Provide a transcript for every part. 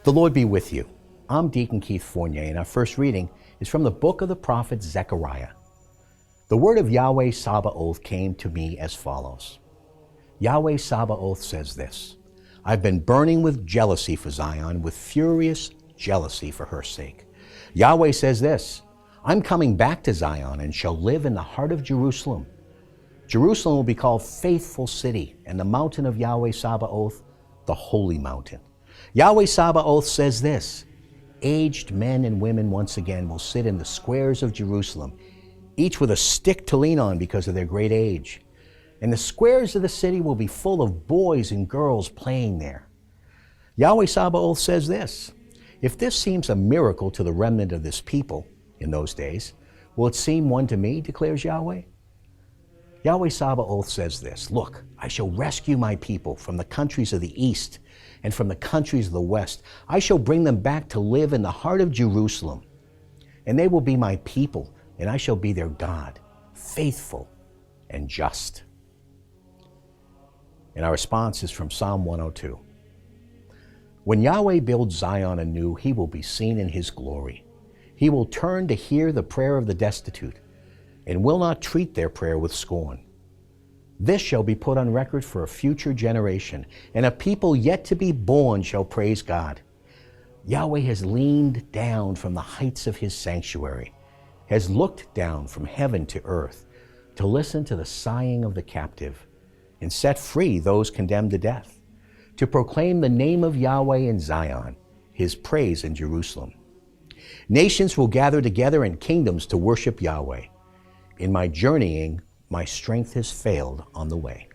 The Lord be with you. I'm Deacon Keith Fournier, and our first reading is from the book of the prophet Zechariah. The word of Yahweh Sabaoth came to me as follows. Yahweh Sabaoth says this, I've been burning with jealousy for Zion, with furious jealousy for her sake. Yahweh says this, I'm coming back to Zion and shall live in the heart of Jerusalem. Jerusalem will be called Faithful City, and the mountain of Yahweh Sabaoth, the holy mountain. Yahweh Sabaoth says this, aged men and women once again will sit in the squares of Jerusalem, each with a stick to lean on because of their great age. And the squares of the city will be full of boys and girls playing there. Yahweh Sabaoth says this, if this seems a miracle to the remnant of this people in those days, will it seem one to me, declares Yahweh? Yahweh Sabaoth says this, look, I shall rescue my people from the countries of the east and from the countries of the west. I shall bring them back to live in the heart of Jerusalem. And they will be my people, and I shall be their God, faithful and just. And our response is from Psalm 102. When Yahweh builds Zion anew, he will be seen in his glory. He will turn to hear the prayer of the destitute, and will not treat their prayer with scorn. This shall be put on record for a future generation, and a people yet to be born shall praise God. Yahweh has leaned down from the heights of his sanctuary, has looked down from heaven to earth to listen to the sighing of the captive, and set free those condemned to death, to proclaim the name of Yahweh in Zion, his praise in Jerusalem. Nations will gather together and kingdoms to worship Yahweh. In my journeying, my strength has failed on the way.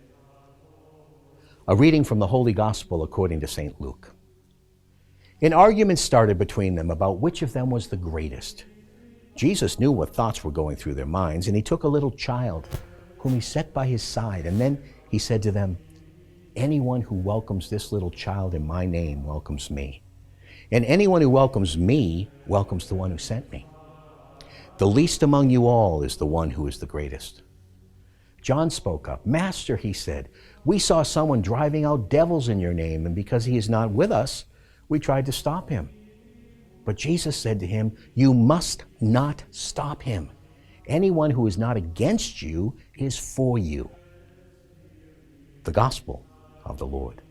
A reading from the Holy Gospel according to St. Luke. An argument started between them about which of them was the greatest. Jesus knew what thoughts were going through their minds, and he took a little child whom he set by his side, and then he said to them, anyone who welcomes this little child in my name welcomes me, and anyone who welcomes me welcomes the one who sent me. The least among you all is the one who is the greatest. John spoke up. Master, he said, we saw someone driving out devils in your name, and because he is not with us, we tried to stop him. But Jesus said to him, you must not stop him. Anyone who is not against you is for you. The Gospel of the Lord.